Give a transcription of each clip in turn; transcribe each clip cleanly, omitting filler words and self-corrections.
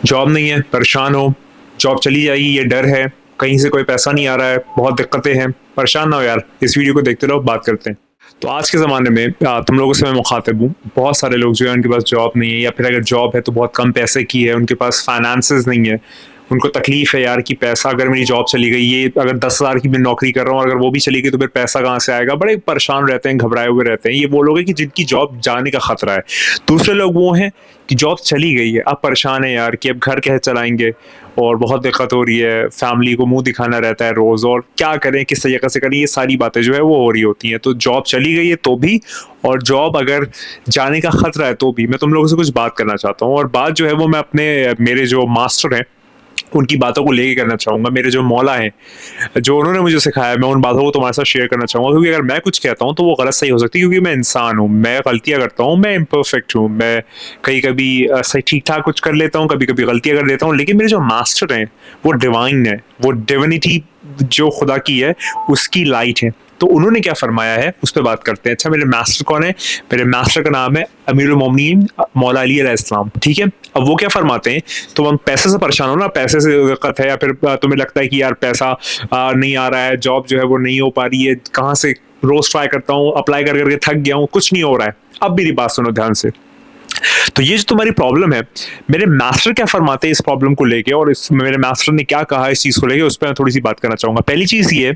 Job नहीं है, परेशान हो, जॉब चली जाएगी ये डर है, कहीं से कोई पैसा नहीं आ रहा है, बहुत दिक्कतें हैं, परेशान ना हो यार, इस वीडियो को देखते रहो, बात करते हैं। तो आज के ज़माने में तुम लोगों से मैं मुखातिब हूँ, बहुत सारे लोग जो है उनके पास जॉब नहीं है या फिर अगर जॉब है तो बहुत कम पैसे की है, उनके पास फाइनेंसेस नहीं है। उनको तकलीफ़ है यार कि पैसा अगर मेरी जॉब चली गई, ये अगर 10,000 की मैं नौकरी कर रहा हूँ, अगर वो भी चली गई तो फिर पैसा कहाँ से आएगा? बड़े परेशान रहते हैं, घबराए हुए रहते हैं। ये वो लोग हैं कि जिनकी जॉब जाने का खतरा है। दूसरे लोग वो हैं कि जॉब चली गई है, अब परेशान है यार कि अब घर कैसे चलाएँगे और बहुत दिक्कत हो रही है, फैमिली को मुँह दिखाना रहता है रोज़ और क्या करें, किस तरीके से करें, ये सारी बातें जो है वो हो रही होती हैं। तो जॉब चली गई है तो भी और जॉब अगर जाने का खतरा है तो भी, मैं तुम लोगों से कुछ बात करना चाहता हूँ और बात जो है वो मैं अपने मेरे जो मास्टर हैं उनकी बातों को लेके करना चाहूँगा। मेरे जो मौला हैं, जो उन्होंने मुझे सिखाया है, मैं उन बातों को तुम्हारे साथ शेयर करना चाहूँगा क्योंकि अगर मैं कुछ कहता हूँ तो वो गलत सही हो सकती है क्योंकि मैं इंसान हूँ, मैं गलतियाँ करता हूँ, मैं इम्परफेक्ट हूँ, मैं कभी-कभी सही ठीक-ठाक कुछ कर लेता हूँ, कभी-कभी गलतियाँ कर देता हूँ, लेकिन मेरे जो मास्टर हैं, वो डिवाइन है, वो डिविनिटी जो खुदा की है, उसकी लाइट है। तो उन्होंने क्या फरमाया है, उस पे बात करते हैं। अच्छा, मेरे मास्टर कौन है? मेरे मास्टर का नाम है अमीरुल मोमिनीन मौला अली अलैहिस्सलाम, ठीक है? अब वो क्या फरमाते हैं, तुम हम पैसे से परेशान हो ना, पैसे से दिक्कत है या फिर तुम्हें लगता है कि यार पैसा नहीं आ रहा है, जॉब जो है वो नहीं हो पा रही है, कहाँ से रोज़ ट्राई करता हूँ, अप्लाई कर कर के थक गया हूँ, कुछ नहीं हो रहा है। अब मेरी बात सुनो ध्यान से। तो ये जो तुम्हारी प्रॉब्लम है, मेरे मास्टर क्या फरमाते हैं इस प्रॉब्लम को लेके और इस मेरे मास्टर ने क्या कहा इस चीज़ को लेके, उस पे मैं थोड़ी-सी बात करना चाहूँगा। पहली चीज़ ये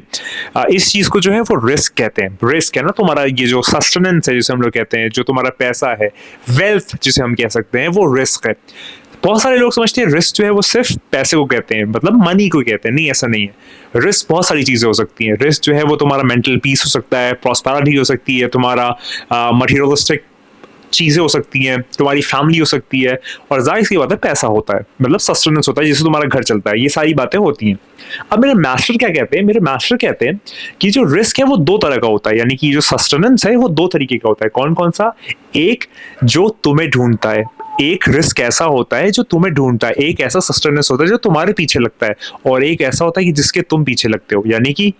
इस चीज़ को जो है वो रिस्क कहते हैं। रिस्क है ना तुम्हारा ये जो सस्टेनेंस है जिसे हम लोग कहते हैं, जो तुम्हारा पैसा है, वेल्थ जिसे हम कह सकते हैं, वो रिस्क है। बहुत सारे लोग समझते हैं रिस्क जो है वो सिर्फ़ पैसे को कहते हैं, मतलब मनी को कहते हैं, नहीं ऐसा नहीं है। रिस्क बहुत सारी चीज़ें हो सकती हैं। रिस्क जो है वो तुम्हारा मेंटल पीस हो सकता है, प्रॉस्पेरिटी हो सकती है, तुम्हारा मटेरियलिस्टिक चीज़ें हो सकती हैं, तुम्हारी फैमिली हो सकती है और ज़ाहिर-सी बात है पैसा होता है, मतलब सस्टेनेंस होता है जिससे तुम्हारा घर चलता है, ये सारी बातें होती हैं। अब मेरे मास्टर क्या कहते हैं, मेरे मास्टर कहते हैं कि जो रिस्क है वो 2 तरह का होता है, यानी कि जो सस्टेनेंस है वो 2 तरीके का होता है। कौन-कौन सा? एक जो तुम्हें ढूँढता है, एक रिस्क ऐसा होता है जो तुम्हें ढूँढता है, एक ऐसा सस्टेनेंस होता है जो तुम्हारे पीछे लगता है और एक ऐसा होता है कि जिसके तुम पीछे लगते हो, यानी कि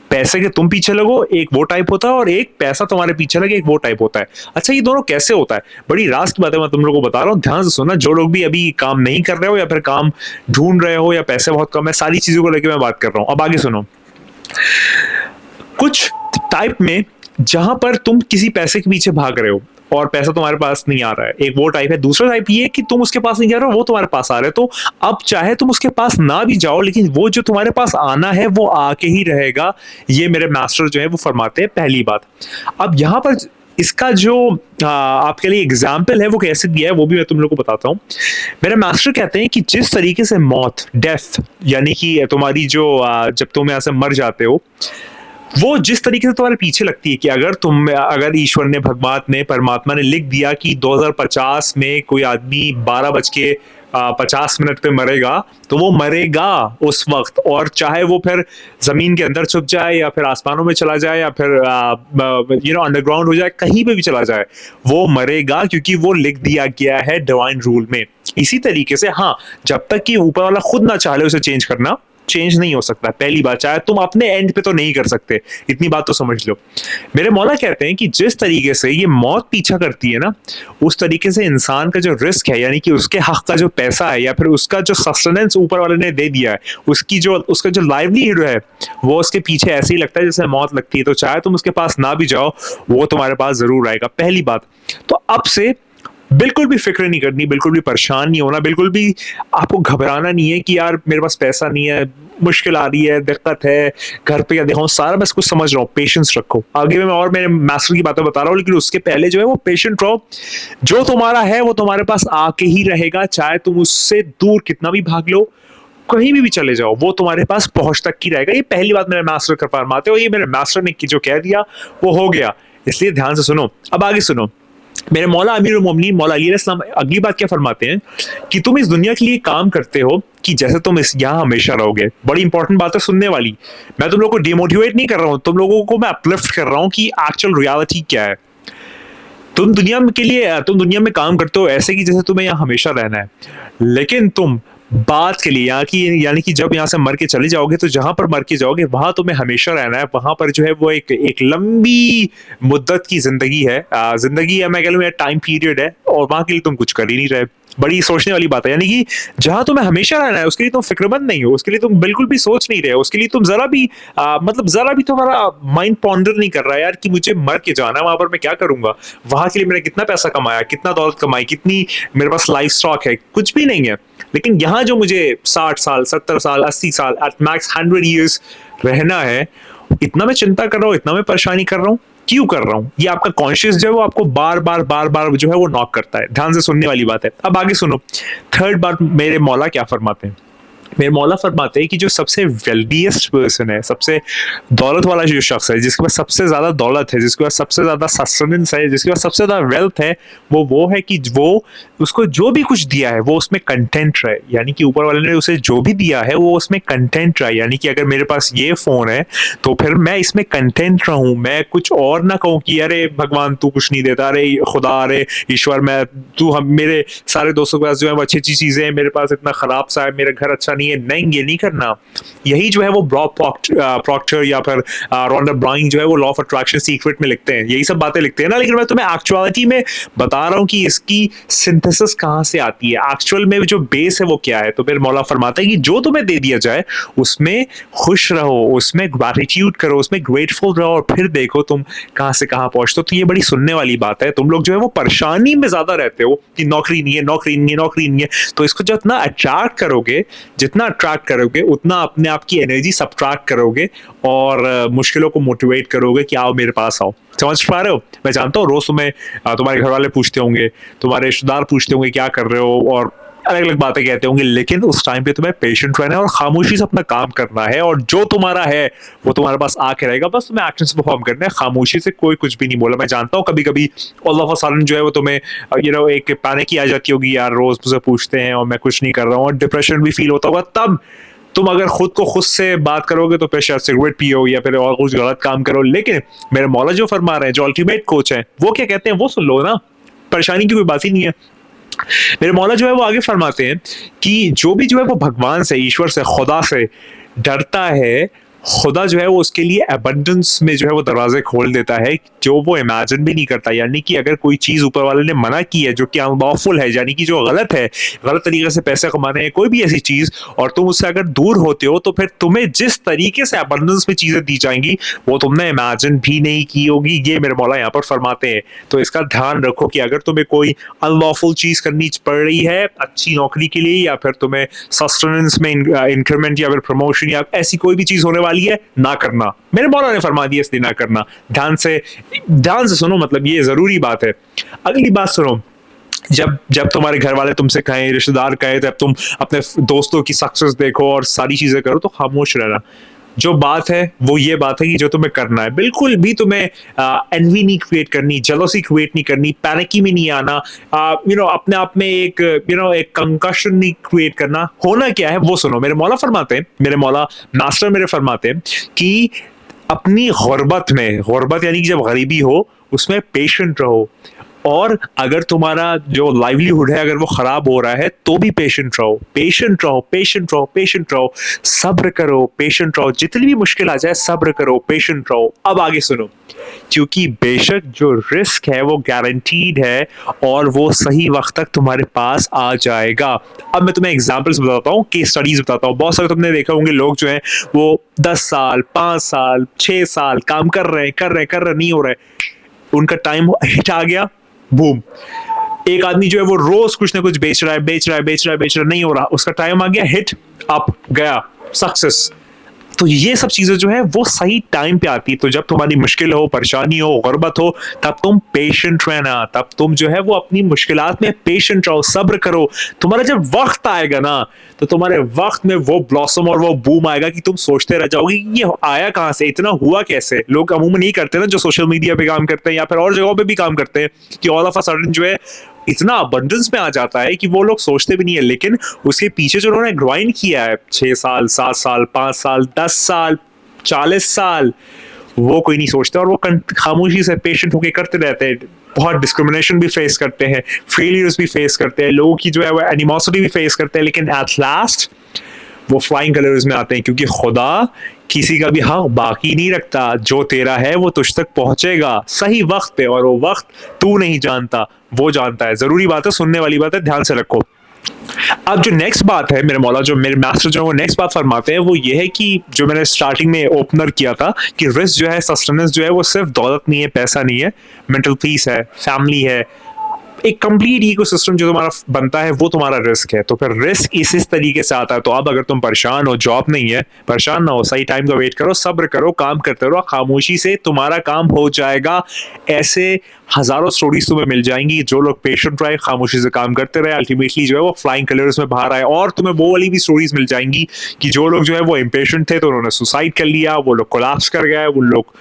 पैसे के तुम पीछे लगो, एक वो टाइप होता है और एक पैसा तुम्हारे पीछे लगे, एक वो टाइप होता है। अच्छा, ये दोनों कैसे होता है? बड़ी राज़ की बात है, मैं तुम लोगों को बता रहा हूँ, ध्यान से सुनना। जो लोग भी अभी काम नहीं कर रहे हो या फिर काम ढूँढ रहे हो या पैसे बहुत कम है, सारी चीज़ों को लेके मैं बात कर रहा हूँ। अब आगे सुनो। कुछ टाइप में जहाँ पर तुम किसी पैसे के पीछे भाग रहे हो और पैसा तुम्हारे पास नहीं आ रहा है, एक वो टाइप है। दूसरा टाइप ये है कि तुम उसके पास नहीं जा रहे हो, वो तुम्हारे पास आ रहा है। तो अब चाहे तुम उसके पास ना भी जाओ, लेकिन वो जो तुम्हारे पास आना है, वो आके ही रहेगा। ये मेरे मास्टर जो है वो फरमाते हैं, पहली बात। अब यहाँ पर इसका जो आपके लिए एग्ज़ाम्पल है, वो कैसे दिया है, वो भी मैं तुम लोग को बताता हूँ। मेरे मास्टर कहते हैं कि जिस तरीके से मौत, डेथ यानी कि तुम्हारी जो जब तुम यहाँ से मर जाते हो, वो जिस तरीके से तुम्हारे पीछे लगती है कि अगर ईश्वर ने, भगवान ने, परमात्मा ने लिख दिया कि 2050 में कोई आदमी 12 बज के 50 मिनट पे मरेगा, तो वो मरेगा उस वक़्त और चाहे वो फिर ज़मीन के अंदर छुप जाए या फिर आसमानों में चला जाए या फिर अंडरग्राउंड हो जाए, कहीं पे भी चला जाए, वो मरेगा क्योंकि वो लिख दिया गया है डिवाइन रूल में। इसी तरीके से हाँ, जब तक कि ऊपर वाला खुद ना चाहे उसे चेंज करना, चेंज नहीं हो सकता। पहली बात, चाहे तुम अपने एंड पे तो नहीं कर सकते, इतनी बात तो समझ लो। मेरे मौला कहते हैं कि जिस तरीके से ये मौत पीछा करती है ना, उस तरीके से इंसान का जो रिस्क है, यानी कि उसके हक का जो पैसा है या फिर उसका जो सस्टेनेंस ऊपर वाले ने दे दिया है, उसका जो लाइवलीहुड है, वो उसके पीछे ऐसे ही लगता है जैसे मौत लगती है। तो चाहे तुम उसके पास ना भी जाओ, वो तुम्हारे पास ज़रूर आएगा, पहली बात। तो अब से बिल्कुल भी फ़िक्र नहीं करनी, बिल्कुल भी परेशान नहीं होना, बिल्कुल भी आपको घबराना नहीं है कि यार मेरे पास पैसा नहीं है, मुश्किल आ रही है, दिक्कत है, घर पे क्या दिखाऊँ, सारा बस कुछ समझ रहा हूँ, पेशेंस रखो। आगे मैं और मेरे मास्टर की बातें बता रहा हूँ, लेकिन उसके पहले जो है वो पेशेंट रहो। जो तुम्हारा है वो तुम्हारे पास आके ही रहेगा, चाहे तुम उससे दूर कितना भी भाग लो, कहीं भी चले जाओ, वो तुम्हारे पास पहुँच तक ही रहेगा। ये पहली बात मेरे मास्टर कर फरमाते हो, ये मेरे मास्टर ने जो कह दिया, वो हो गया। इसलिए ध्यान से सुनो। अब आगे सुनो। मेरे मौला अमीरुल मोमिनीन मौला अली अलैहिस्सलाम अगली बात क्या फरमाते हैं कि तुम इस दुनिया के लिए काम करते हो कि जैसे तुम इस यहाँ हमेशा रहोगे। बड़ी इंपॉर्टेंट बात है सुनने वाली। मैं तुम लोगों को डिमोटिवेट नहीं कर रहा हूँ, तुम लोगों को मैं अपलिफ्ट कर रहा हूँ कि एक्चुअल रियलिटी क्या है। तुम दुनिया में काम करते हो ऐसे कि जैसे तुम्हें यहाँ हमेशा रहना है, लेकिन तुम बात के लिए यहाँ की, यानी कि जब यहाँ से मर के चले जाओगे तो जहाँ पर मर के जाओगे वहां तुम्हें हमेशा रहना है। वहां पर जो है वो एक लंबी मुद्दत की जिंदगी है, जिंदगी है, मैं कह लूँ टाइम पीरियड है, और वहां के लिए तुम कुछ कर ही नहीं रहे। बड़ी सोचने वाली बात है। यानी कि जहाँ तुम्हें हमेशा रहना है उसके लिए तुम फ़िक्रमंद नहीं हो, उसके लिए तुम बिल्कुल भी सोच नहीं रहे हो, उसके लिए तुम ज़रा भी मतलब ज़रा भी तुम्हारा माइंड पॉन्डर नहीं कर रहा है यार कि मुझे मर के जाना है, वहाँ पर मैं क्या करूँगा? वहाँ के लिए मैंने कितना पैसा कमाया, कितना दौलत कमाई, कितनी मेरे पास लाइफ स्टॉक है, कुछ भी नहीं है। लेकिन यहाँ जो मुझे 60 साल, 70 साल, 80 साल, एट मैक्स 100 ईयर्स रहना है, इतना मैं चिंता कर रहा हूँ, इतना मैं परेशानी कर रहा हूँ, क्यों कर रहा हूँ? ये आपका कॉन्शियस जो है वो आपको बार-बार जो है वो नॉक करता है। ध्यान से सुनने वाली बात है। अब आगे सुनो, थर्ड बात मेरे मौला क्या फरमाते हैं? मेरे मौला फरमाते हैं कि जो सबसे वेल्दीएस्ट पर्सन है, सबसे दौलत वाला जो शख्स है, जिसके पास सबसे ज़्यादा दौलत है, जिसके पास सबसे ज़्यादा सस्टेनेंस है, जिसके पास सबसे ज़्यादा वेल्थ है, वो है कि वो उसको जो भी कुछ दिया है वो उसमें कंटेंट रहे। यानी कि ऊपर वाले ने उसे जो भी दिया है वो उसमें कंटेंट रहे। यानी कि अगर मेरे पास ये फ़ोन है तो फिर मैं इसमें कंटेंट रहूँ, मैं कुछ और ना कहूँ कि अरे भगवान तू कुछ नहीं देता, अरे खुदा, अरे ईश्वर, मैं तू हम मेरे सारे दोस्तों के पास जो है वो अच्छी-अच्छी चीज़ें हैं, मेरे पास इतना खराब सा है, मेरा घर अच्छा नहीं है। नहीं, ये नहीं करना। यही जो है वो बॉब प्रॉक्टर या फिर रॉन्डा ब्राउन जो है वो लॉ ऑफ अट्रैक्शन सीक्रेट में लिखते हैं, यही सब बातें लिखते हैं ना। लेकिन मैं तुम्हें एक्चुअलिटी में बता रहा हूँ कि इसकी सिंथेसिस कहाँ से आती है, एक्चुअल में जो बेस है वो क्या है। तो फिर मौला फरमाता है कि जो तुम्हें दे दिया जाए उसमें खुश रहो, उसमें ग्रैटिट्यूड करो, उसमें ग्रेटफुल रहो और फिर देखो तुम कहाँ से कहाँ पहुंचते हो। तो ये बड़ी सुनने वाली बात है। तुम लोग जो है वो परेशानी में ज्यादा रहते हो कि नौकरी नहीं है, नौकरी नहीं है, नौकरी नहीं है। तो इसको जितना अट्रैक्ट करोगे, जितना अट्रैक्ट करोगे, उतना अपने आप की एनर्जी सब्ट्रैक्ट करोगे और मुश्किलों को मोटिवेट करोगे कि आओ मेरे पास आओ। समझ पा रहे हो? मैं जानता हूँ रोज तुम्हें तुम्हारे घर वाले पूछते होंगे, तुम्हारे रिश्तेदार पूछते होंगे क्या कर रहे हो और अलग अलग बातें कहते होंगे, लेकिन उस टाइम पे तुम्हें पेशेंट रहना है और खामोशी से अपना काम करना है और जो तुम्हारा है वो तुम्हारे पास आके रहेगा। बस तुम्हें एक्शंस परफॉर्म करना है, खामोशी से कोई कुछ भी नहीं बोला। मैं जानता हूँ कभी कभी ऑल ऑफ अ सडन जो है वो तुम्हें एक पैनिक ही आ जाती होगी, यार रोज मुझे पूछते हैं और मैं कुछ नहीं कर रहा हूँ और डिप्रेशन भी फील होता होगा। तब तुम अगर खुद को खुद से बात करोगे तो फिर शायद सिगरेट पियो या फिर और कुछ गलत काम करो। लेकिन मेरे मौला जो फरमा रहे हैं, जो अल्टीमेट कोच है, वो क्या कहते हैं वो सुन लो ना, परेशानी की कोई बात ही नहीं है। मेरे मौला जो है वो आगे फरमाते हैं कि जो भी जो है वो भगवान से, ईश्वर से, खुदा से डरता है, खुदा जो है वो उसके लिए अबंडेंस में जो है वो दरवाजे खोल देता है जो वो इमेजिन भी नहीं करता। यानी कि अगर कोई चीज ऊपर वाले ने मना की है जो कि अनलॉफुल है, यानी कि जो गलत है, गलत तरीके से पैसे कमाने हैं, कोई भी ऐसी चीज, और तुम उससे अगर दूर होते हो तो फिर तुम्हें जिस तरीके से अबंडेंस में चीजें दी जाएंगी वो तुमने इमेजिन भी नहीं की होगी। ये मेरे मौला यहाँ पर फरमाते हैं। तो इसका ध्यान रखो कि अगर तुम्हें कोई अनलॉफुल चीज करनी पड़ रही है अच्छी नौकरी के लिए, या फिर तुम्हें सस्टेनेंस में इंक्रीमेंट या फिर प्रमोशन या ऐसी कोई भी चीज होने वाली है, ना करना। मेरे मौला ने फरमा दिया इसलिए ना करना। ध्यान से सुनो, मतलब ये जरूरी बात है। अगली बात सुनो, जब तुम्हारे घर वाले तुमसे कहें, रिश्तेदार कहें, तब तुम अपने दोस्तों की सक्सेस देखो और सारी चीजें करो, तो खामोश रहना। जो बात है वो ये बात है कि जो तुम्हें करना है, बिल्कुल भी तुम्हें एनवी नहीं क्रिएट करनी, जेलसी क्रिएट नहीं करनी, पैनिकी में नहीं आना, अपने आप में एक एक कंकशन नहीं क्रिएट करना। होना क्या है वो सुनो। मेरे मौला फरमाते हैं, मेरे मौला मास्टर मेरे फरमाते हैं कि अपनी गुर्बत में, गुर्बत यानी कि जब गरीबी हो उसमें पेशेंट रहो, और अगर तुम्हारा जो लाइवलीहुड है अगर वो खराब हो रहा है तो भी पेशेंट रहो, पेशेंट रहो, पेशेंट रहो, पेशेंट रहो, सब्र करो, पेशेंट रहो, जितनी भी मुश्किल आ जाए सब्र करो, पेशेंट रहो। अब आगे सुनो, क्योंकि बेशक जो रिस्क है वो गारंटीड है और वो सही वक्त तक तुम्हारे पास आ जाएगा। अब मैं तुम्हें एग्जांपल्स बताता हूँ, केस स्टडीज बताता हूँ। बहुत सारे तुमने देखा होंगे लोग जो हैं वो 10 साल, 5 साल, 6 साल काम कर रहे हैं, नहीं हो रहा है, उनका टाइम हिट आ गया, बूम। एक आदमी जो है वो रोज कुछ ना कुछ बेच रहा है, नहीं हो रहा, उसका टाइम आ गया, हिट, अप गया, सक्सेस। तो ये सब चीजें जो है वो सही टाइम पे आती है। तो जब तुम्हारी मुश्किल हो, परेशानी हो, गुर्बत हो, तब तुम पेशेंट रहना, तब तुम जो है वो अपनी मुश्किलात में पेशेंट रहो, सब्र करो। तुम्हारा जब वक्त आएगा ना तो तुम्हारे वक्त में वो ब्लॉसम और वो बूम आएगा कि तुम सोचते रह जाओगे ये आया कहां से, इतना हुआ कैसे। लोग अमूमन नहीं करते ना, जो सोशल मीडिया पे काम करते हैं या फिर और जगहों पे भी काम करते हैं, कि ऑल ऑफ अ सडन जो है इतना अबंडेंस में आ जाता है कि वो लोग सोचते भी नहीं है। लेकिन उसके पीछे जो उन्होंने ग्राइंड किया है 6 साल, 7 साल, 5 साल, 10 साल, 40 साल, वो कोई नहीं सोचता और वो खामोशी से पेशेंट होके करते रहते हैं। बहुत डिस्क्रिमिनेशन भी फेस करते हैं, फेलियर्स भी फेस करते हैं, लोगों की जो है वो एनिमोसिटी भी फेस करते हैं, लेकिन एट लास्ट वो फ्लाइंग कलर्स में आते हैं, क्योंकि खुदा किसी का भी हक बाकी नहीं रखता, जो तेरा है वो तुझ तक पहुंचेगा सही वक्त पे, और वो वक्त तू नहीं जानता, वो जानता है। जरूरी बात है, सुनने वाली बात है, ध्यान से रखो। अब जो नेक्स्ट बात है, मेरे मौला जो मेरे मास्टर जो है वो नेक्स्ट बात फरमाते हैं, वो ये है कि जो मैंने स्टार्टिंग में ओपनर किया था कि रिस्क जो है, सस्टेनेंस जो है, वो सिर्फ दौलत नहीं है, पैसा नहीं है, मेंटल पीस है, फैमिली है, एक कंप्लीट इकोसिस्टम जो तुम्हारा बनता है वो तुम्हारा रिस्क है। तो फिर रिस्क इस तरीके से आता है। तो अब अगर तुम परेशान हो, जॉब नहीं है, परेशान ना हो, सही टाइम का वेट करो, सब्र करो, काम करते रहो, खामोशी से तुम्हारा काम हो जाएगा। ऐसे हजारों स्टोरीज तुम्हें मिल जाएंगी, जो लोग पेशेंट रहे, खामोशी से काम करते रहे, अल्टीमेटली जो है वो फ्लाइंग कलर्स में बाहर आए। और तुम्हें वो वाली भी स्टोरीज मिल जाएंगी कि जो लोग जो है वो इम्पेशेंट थे तो उन्होंने सुसाइड कर लिया, वो लोग कोलैप्स कर गए, वो लोग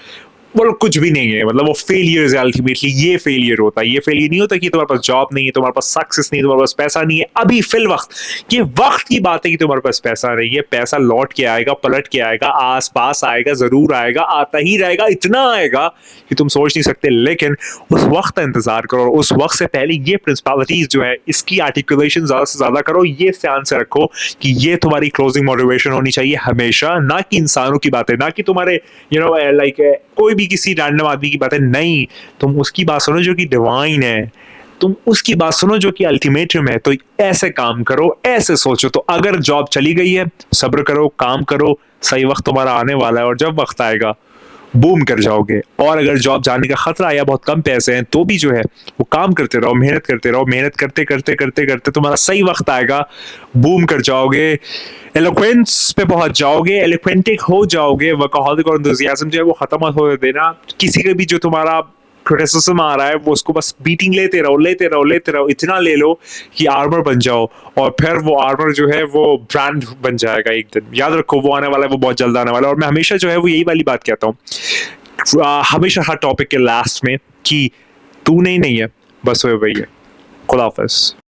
कुछ भी नहीं है, मतलब वो फेलियर है। अल्टीमेटली ये फेलियर होता है। ये फेलियर नहीं होता कि तुम्हारे पास जॉब नहीं है, तुम्हारे पास सक्सेस नहीं है, तुम्हारे पास पैसा नहीं है अभी फिल वक्त। ये वक्त की बात है कि तुम्हारे पास पैसा नहीं है। पैसा लौट के आएगा, पलट के आएगा, आस पास आएगा, जरूर आएगा, आता ही रहेगा, इतना आएगा कि तुम सोच नहीं सकते। लेकिन उस वक्त का इंतजार करो, और उस वक्त से पहले ये प्रिंसिपलिटीज जो है इसकी आर्टिकुलेशन ज्यादा से ज्यादा करो। ये ध्यान से रखो कि ये तुम्हारी क्लोजिंग मोटिवेशन होनी चाहिए हमेशा, ना कि इंसानों की बातें, ना कि तुम्हारे लाइक कोई भी किसी रैंडम आदमी की बातें नहीं। तुम उसकी बात सुनो जो कि डिवाइन है, तुम उसकी बात सुनो जो कि अल्टीमेटम है। तो ऐसे काम करो, ऐसे सोचो। तो अगर जॉब चली गई है, सब्र करो, काम करो, सही वक्त तुम्हारा आने वाला है, और जब वक्त आएगा बूम कर जाओगे। और अगर जॉब जाने का खतरा या बहुत कम पैसे हैं तो भी जो है वो काम करते रहो, मेहनत करते रहो, मेहनत करते करते करते करते तुम्हारा सही वक्त आएगा, बूम कर जाओगे, एलोक्वेंस पे पहुंच जाओगे, एलोक्वेंटिक हो जाओगे। वर्कहोलिक और एंथुसियाज्म जो है वो खत्म मत होने देना। किसी का भी जो तुम्हारा क्रिटिसिज्म आ रहा है वो उसको बस बीटिंग लेते रहो, लेते रहो, लेते रहो, इतना ले लो कि आर्मर बन जाओ, और फिर वो आर्मर जो है वो ब्रांड बन जाएगा एक दिन। याद रखो, वो आने वाला है, वो बहुत जल्द आने वाला है। और मैं हमेशा जो है वो यही वाली बात कहता हूँ हमेशा हर टॉपिक के लास्ट में कि तू नहीं है, बस वो वही है। खुदा हाफिज़।